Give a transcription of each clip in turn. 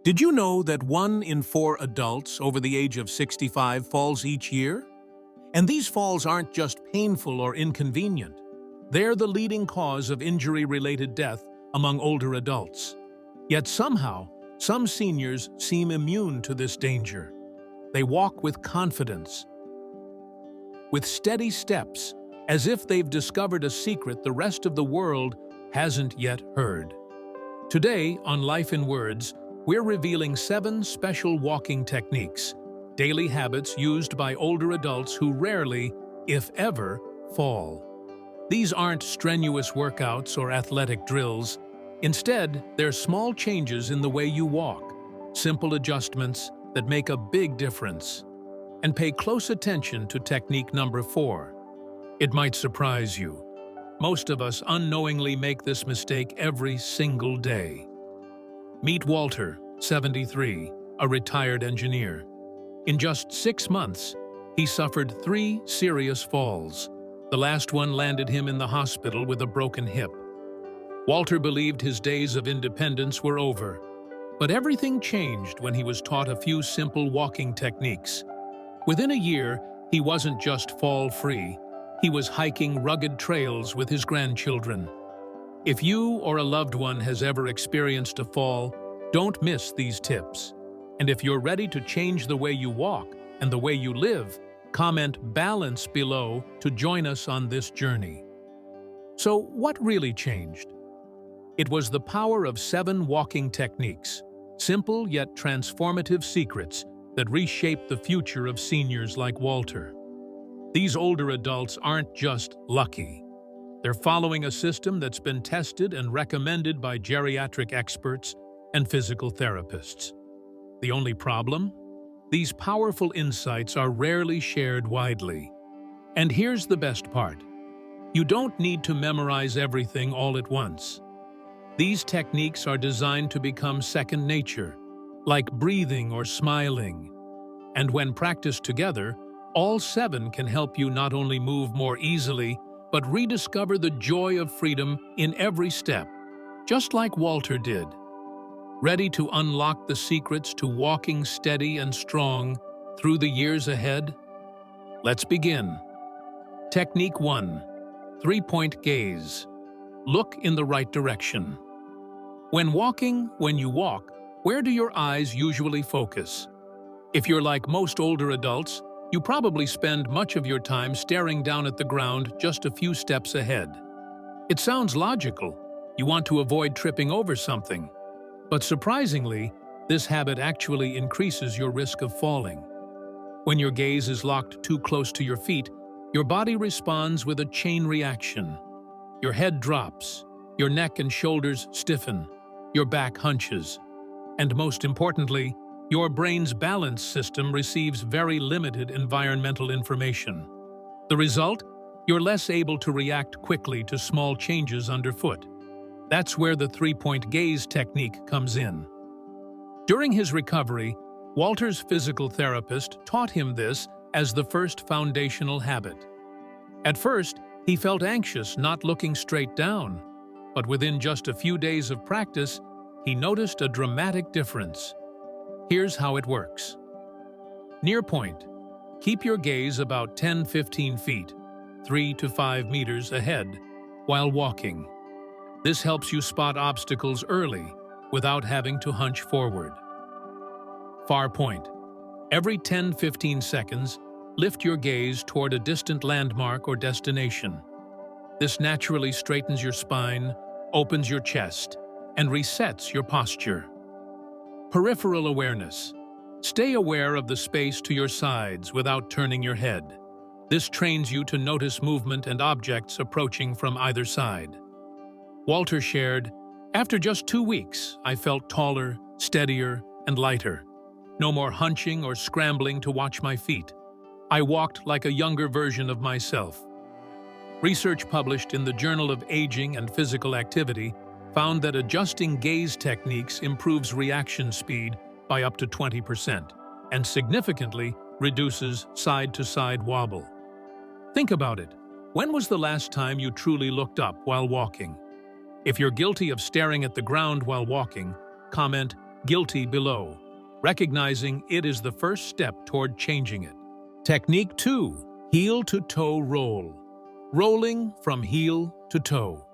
Did you know that 1 in 4 adults over the age of 65 falls each year? And these falls aren't just painful or inconvenient. They're the leading cause of injury-related death among older adults. Yet somehow, some seniors seem immune to this danger. They walk with confidence, with steady steps, as if they've discovered a secret the rest of the world hasn't yet heard. Today, on Life in Words, we're revealing 7 special walking techniques, daily habits used by older adults who rarely, if ever, fall. These aren't strenuous workouts or athletic drills. Instead, they're small changes in the way you walk, simple adjustments that make a big difference. And pay close attention to technique number 4. It might surprise you. Most of us unknowingly make this mistake every single day. Meet Walter, 73, a retired engineer. In just 6 months, he suffered 3 serious falls. The last one landed him in the hospital with a broken hip. Walter believed his days of independence were over, but everything changed when he was taught a few simple walking techniques. Within a year, he wasn't just fall-free, he was hiking rugged trails with his grandchildren. If you or a loved one has ever experienced a fall, don't miss these tips. And if you're ready to change the way you walk and the way you live, comment "balance" below to join us on this journey. So, what really changed? It was the power of 7 walking techniques, simple yet transformative secrets that reshape the future of seniors like Walter. These older adults aren't just lucky. They're following a system that's been tested and recommended by geriatric experts and physical therapists. The only problem? These powerful insights are rarely shared widely. And here's the best part. You don't need to memorize everything all at once. These techniques are designed to become second nature, like breathing or smiling. And when practiced together, all 7 can help you not only move more easily, but rediscover the joy of freedom in every step, just like Walter did. Ready to unlock the secrets to walking steady and strong through the years ahead? Let's begin. Technique 1. 3-point gaze. Look in the right direction. When you walk, where do your eyes usually focus? If you're like most older adults, you probably spend much of your time staring down at the ground just a few steps ahead. It sounds logical. You want to avoid tripping over something. But surprisingly, this habit actually increases your risk of falling. When your gaze is locked too close to your feet, your body responds with a chain reaction. Your head drops, your neck and shoulders stiffen, your back hunches, and most importantly, your brain's balance system receives very limited environmental information. The result? You're less able to react quickly to small changes underfoot. That's where the 3-point gaze technique comes in. During his recovery, Walter's physical therapist taught him this as the first foundational habit. At first, he felt anxious not looking straight down, but within just a few days of practice, he noticed a dramatic difference. Here's how it works. Near point. Keep your gaze about 10-15 feet, 3 to 5 meters ahead, while walking. This helps you spot obstacles early without having to hunch forward. Far point. Every 10-15 seconds, lift your gaze toward a distant landmark or destination. This naturally straightens your spine, opens your chest, and resets your posture. Peripheral awareness. Stay aware of the space to your sides without turning your head. This trains you to notice movement and objects approaching from either side. Walter shared, "After just 2 weeks, I felt taller, steadier, and lighter. No more hunching or scrambling to watch my feet. I walked like a younger version of myself." Research published in the Journal of Aging and Physical Activity found that adjusting gaze techniques improves reaction speed by up to 20% and significantly reduces side-to-side wobble. Think about it. When was the last time you truly looked up while walking? If you're guilty of staring at the ground while walking, comment guilty below, recognizing it is the first step toward changing it. Technique 2. Heel-to-toe roll. Rolling from heel to toe.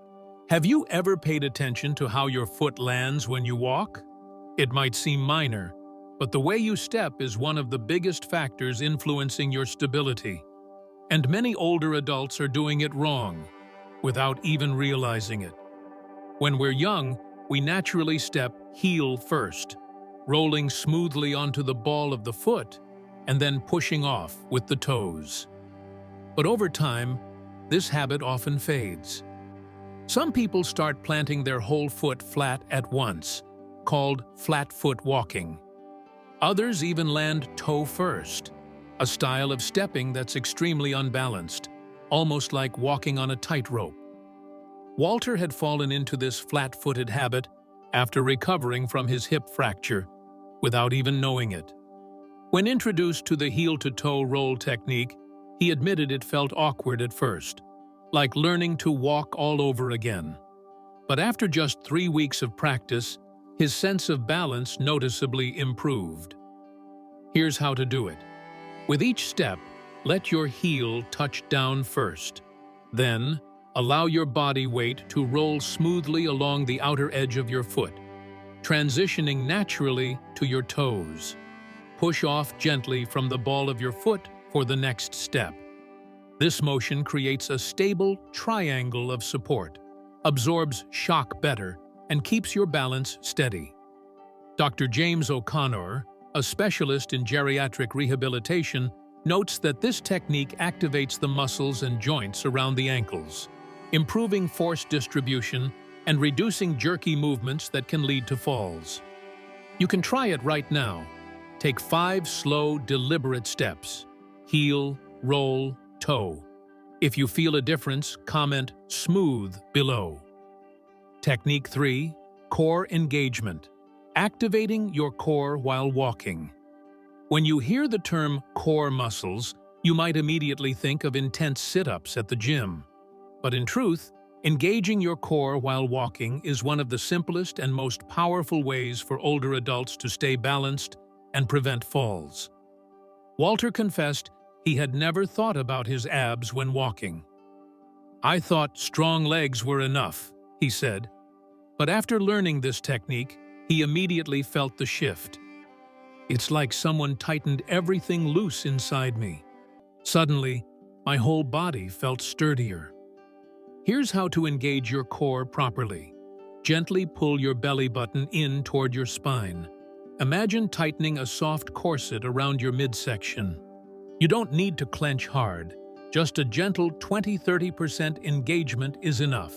Have you ever paid attention to how your foot lands when you walk? It might seem minor, but the way you step is one of the biggest factors influencing your stability. And many older adults are doing it wrong, without even realizing it. When we're young, we naturally step heel first, rolling smoothly onto the ball of the foot and then pushing off with the toes. But over time, this habit often fades. Some people start planting their whole foot flat at once, called flat foot walking. Others even land toe first, a style of stepping that's extremely unbalanced, almost like walking on a tightrope. Walter had fallen into this flat-footed habit after recovering from his hip fracture, without even knowing it. When introduced to the heel-to-toe roll technique, he admitted it felt awkward at first, like learning to walk all over again. But after just 3 weeks of practice, his sense of balance noticeably improved. Here's how to do it. With each step, let your heel touch down first. Then, allow your body weight to roll smoothly along the outer edge of your foot, transitioning naturally to your toes. Push off gently from the ball of your foot for the next step. This motion creates a stable triangle of support, absorbs shock better, and keeps your balance steady. Dr. James O'Connor, a specialist in geriatric rehabilitation, notes that this technique activates the muscles and joints around the ankles, improving force distribution and reducing jerky movements that can lead to falls. You can try it right now. Take 5 slow, deliberate steps. Heel, roll, toe. If you feel a difference, comment "smooth" below. Technique 3. Core engagement. Activating your core while walking. When you hear the term core muscles, you might immediately think of intense sit-ups at the gym. But in truth, engaging your core while walking is one of the simplest and most powerful ways for older adults to stay balanced and prevent falls. Walter confessed he had never thought about his abs when walking. "I thought strong legs were enough," he said. But after learning this technique, he immediately felt the shift. "It's like someone tightened everything loose inside me. Suddenly, my whole body felt sturdier." Here's how to engage your core properly. Gently pull your belly button in toward your spine. Imagine tightening a soft corset around your midsection. You don't need to clench hard. Just a gentle 20–30% engagement is enough.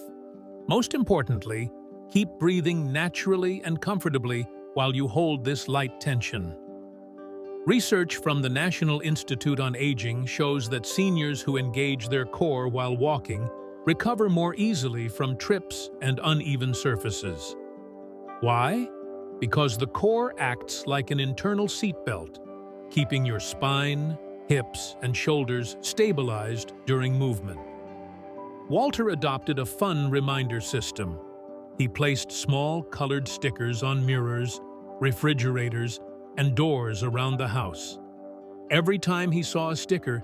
Most importantly, keep breathing naturally and comfortably while you hold this light tension. Research from the National Institute on Aging shows that seniors who engage their core while walking recover more easily from trips and uneven surfaces. Why? Because the core acts like an internal seatbelt, keeping your spine, hips, and shoulders stabilized during movement. Walter adopted a fun reminder system. He placed small colored stickers on mirrors, refrigerators, and doors around the house. Every time he saw a sticker,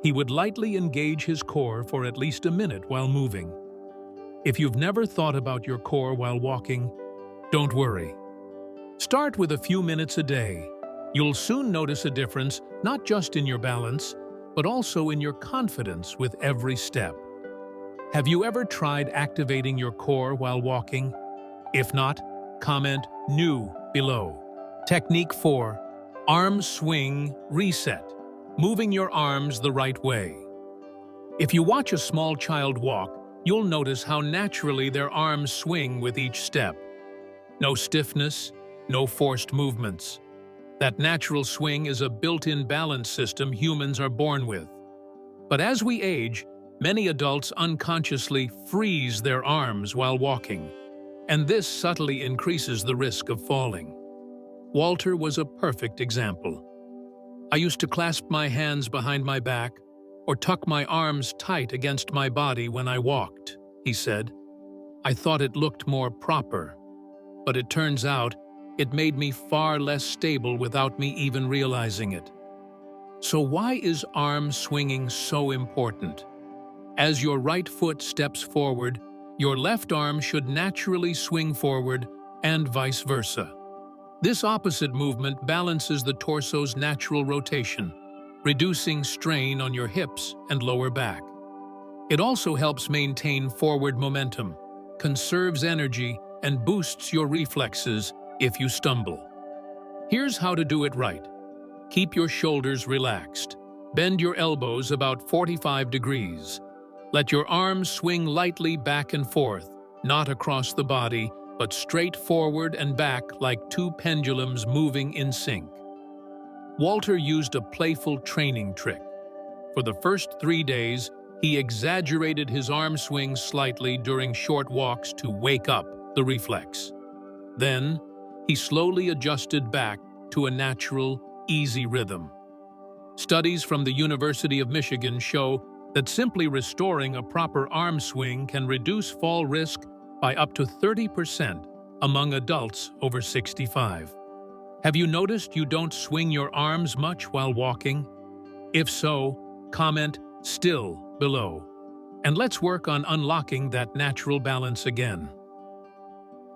he would lightly engage his core for at least a minute while moving. If you've never thought about your core while walking, don't worry. Start with a few minutes a day. You'll soon notice a difference not just in your balance, but also in your confidence with every step. Have you ever tried activating your core while walking? If not, comment "new" below. Technique 4. Arm swing reset. Moving your arms the right way. If you watch a small child walk, you'll notice how naturally their arms swing with each step. No stiffness, no forced movements. That natural swing is a built-in balance system humans are born with. But as we age, many adults unconsciously freeze their arms while walking, and this subtly increases the risk of falling. Walter was a perfect example. "I used to clasp my hands behind my back or tuck my arms tight against my body when I walked," he said. "I thought it looked more proper. But it turns out it made me far less stable without me even realizing it. So why is arm swinging so important? As your right foot steps forward, your left arm should naturally swing forward and vice versa. This opposite movement balances the torso's natural rotation, reducing strain on your hips and lower back. It also helps maintain forward momentum, conserves energy, and boosts your reflexes if you stumble. Here's how to do it right. Keep your shoulders relaxed. Bend your elbows about 45 degrees. Let your arms swing lightly back and forth, not across the body, but straight forward and back like two pendulums moving in sync. Walter used a playful training trick. For the first 3 days, he exaggerated his arm swings slightly during short walks to wake up the reflex. Then, he slowly adjusted back to a natural, easy rhythm. Studies from the University of Michigan show that simply restoring a proper arm swing can reduce fall risk by up to 30% among adults over 65. Have you noticed you don't swing your arms much while walking? If so, comment "still" below. And let's work on unlocking that natural balance again.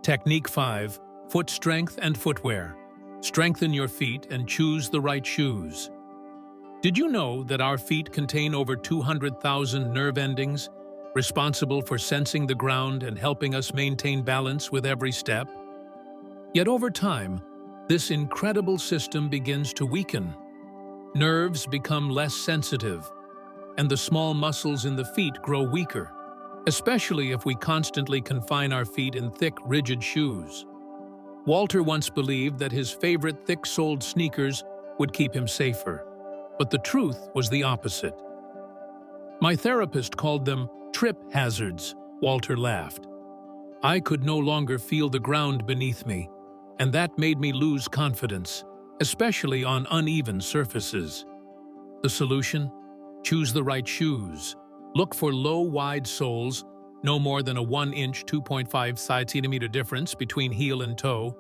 Technique 5. Foot strength and footwear. Strengthen your feet and choose the right shoes. Did you know that our feet contain over 200,000 nerve endings, responsible for sensing the ground and helping us maintain balance with every step? Yet over time, this incredible system begins to weaken. Nerves become less sensitive, and the small muscles in the feet grow weaker, especially if we constantly confine our feet in thick, rigid shoes. Walter once believed that his favorite thick-soled sneakers would keep him safer, but the truth was the opposite. My therapist called them trip hazards, Walter laughed. I could no longer feel the ground beneath me, and that made me lose confidence, especially on uneven surfaces. The solution? Choose the right shoes. Look for low, wide soles, no more than a 1-inch 2.5 centimeter difference between heel and toe,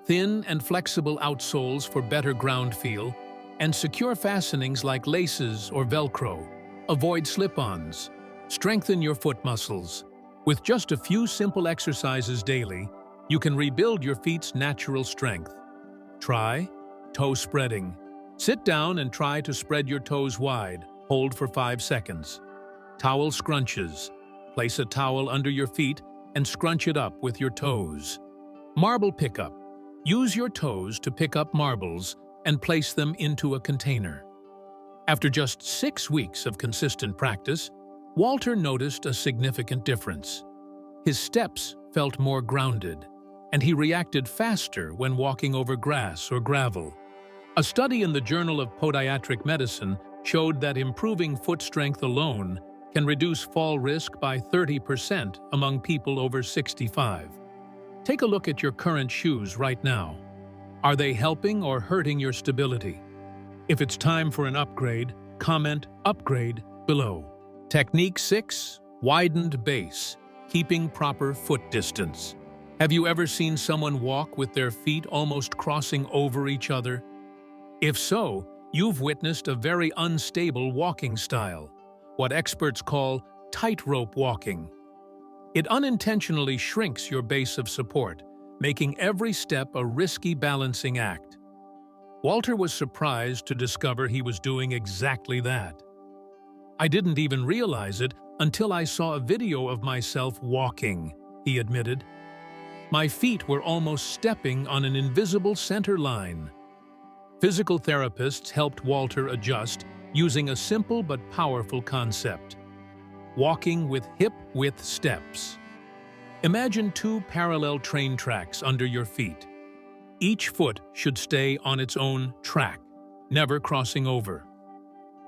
thin and flexible outsoles for better ground feel, and secure fastenings like laces or Velcro. Avoid slip-ons. Strengthen your foot muscles. With just a few simple exercises daily, you can rebuild your feet's natural strength. Try toe spreading. Sit down and try to spread your toes wide. Hold for 5 seconds. Towel scrunches. Place a towel under your feet and scrunch it up with your toes. Marble pickup. Use your toes to pick up marbles and place them into a container. After just 6 weeks of consistent practice, Walter noticed a significant difference. His steps felt more grounded, and he reacted faster when walking over grass or gravel. A study in the Journal of Podiatric Medicine showed that improving foot strength alone can reduce fall risk by 30% among people over 65. Take a look at your current shoes right now. Are they helping or hurting your stability? If it's time for an upgrade, comment "upgrade" below. Technique 6. Widened base. Keeping proper foot distance. Have you ever seen someone walk with their feet almost crossing over each other? If so, you've witnessed a very unstable walking style, what experts call tightrope walking. It unintentionally shrinks your base of support, making every step a risky balancing act. Walter was surprised to discover he was doing exactly that. I didn't even realize it until I saw a video of myself walking, he admitted. My feet were almost stepping on an invisible center line. Physical therapists helped Walter adjust using a simple but powerful concept: walking with hip-width steps. Imagine 2 parallel train tracks under your feet. Each foot should stay on its own track, never crossing over.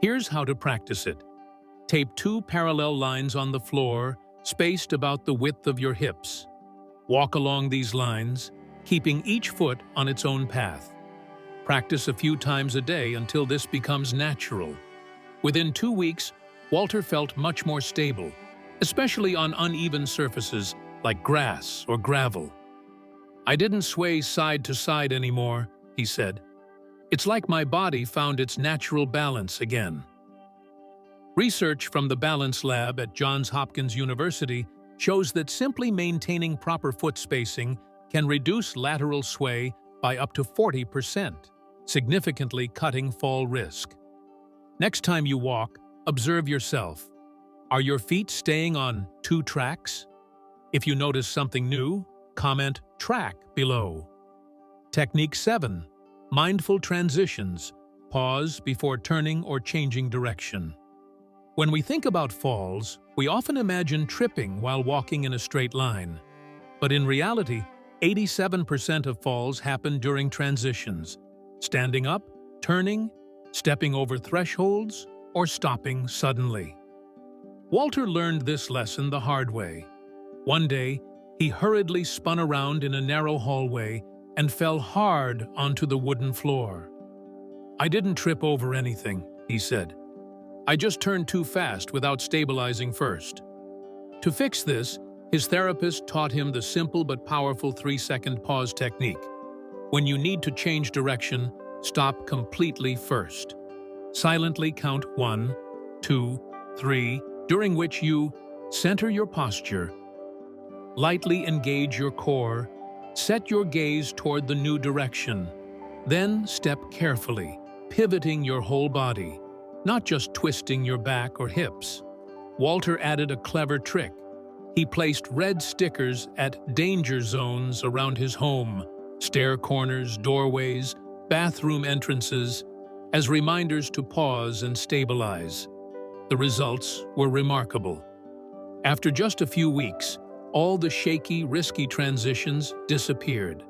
Here's how to practice it. Tape 2 parallel lines on the floor, spaced about the width of your hips. Walk along these lines, keeping each foot on its own path. Practice a few times a day until this becomes natural. Within 2 weeks, Walter felt much more stable, especially on uneven surfaces like grass or gravel. "I didn't sway side to side anymore," he said. "It's like my body found its natural balance again." Research from the Balance Lab at Johns Hopkins University shows that simply maintaining proper foot spacing can reduce lateral sway by up to 40%, significantly cutting fall risk. Next time you walk, observe yourself. Are your feet staying on 2 tracks? If you notice something new, comment "track" below. Technique 7. Mindful transitions. Pause before turning or changing direction. When we think about falls, we often imagine tripping while walking in a straight line. But in reality, 87% of falls happen during transitions: standing up, turning, stepping over thresholds, or stopping suddenly. Walter learned this lesson the hard way. One day, he hurriedly spun around in a narrow hallway and fell hard onto the wooden floor. "I didn't trip over anything," he said. "I just turned too fast without stabilizing first." To fix this, his therapist taught him the simple but powerful 3-second pause technique. When you need to change direction, stop completely first. Silently count 1, 2, 3, during which you center your posture, lightly engage your core, set your gaze toward the new direction. Then step carefully, pivoting your whole body, not just twisting your back or hips. Walter added a clever trick. He placed red stickers at danger zones around his home, stair corners, doorways, bathroom entrances, as reminders to pause and stabilize. The results were remarkable. After just a few weeks, all the shaky, risky transitions disappeared.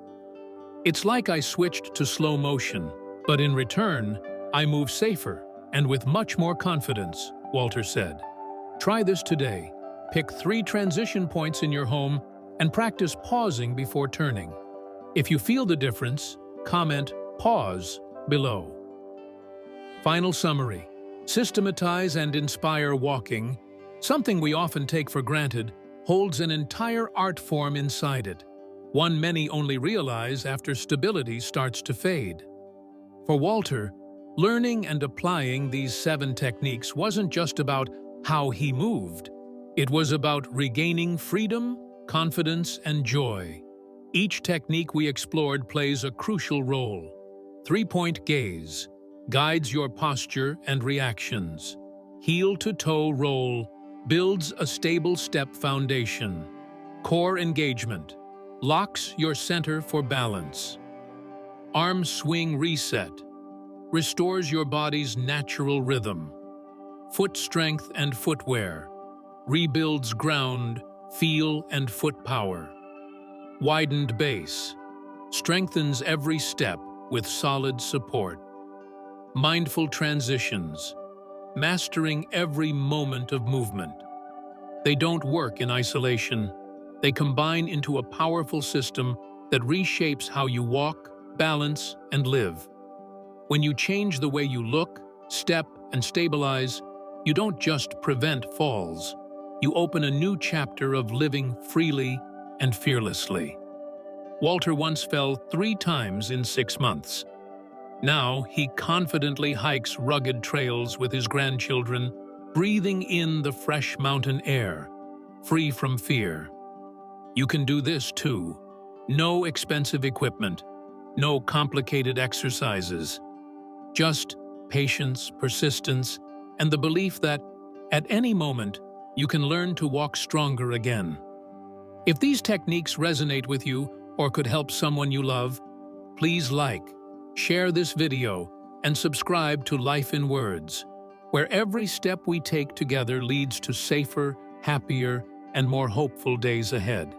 "It's like I switched to slow motion, but in return, I move safer and with much more confidence," Walter said. Try this today. Pick 3 transition points in your home and practice pausing before turning. If you feel the difference, comment "pause" below. Final summary. Systematize and inspire walking. Something we often take for granted holds an entire art form inside it, one many only realize after stability starts to fade. For Walter, learning and applying these 7 techniques wasn't just about how he moved. It was about regaining freedom, confidence, and joy. Each technique we explored plays a crucial role. 3-point gaze guides your posture and reactions. Heel-to-toe roll builds a stable step foundation. Core engagement locks your center for balance. Arm swing reset restores your body's natural rhythm. Foot strength and footwear rebuilds ground, feel, and foot power. Widened base strengthens every step with solid support. Mindful transitions, mastering every moment of movement. They don't work in isolation. They combine into a powerful system that reshapes how you walk, balance, and live. When you change the way you look, step, and stabilize, you don't just prevent falls. You open a new chapter of living freely and fearlessly. Walter once fell 3 times in 6 months. Now he confidently hikes rugged trails with his grandchildren, breathing in the fresh mountain air, free from fear. You can do this too. No expensive equipment, no complicated exercises. Just patience, persistence, and the belief that, at any moment, you can learn to walk stronger again. If these techniques resonate with you or could help someone you love, please like, share this video, and subscribe to Life in Words, where every step we take together leads to safer, happier, and more hopeful days ahead.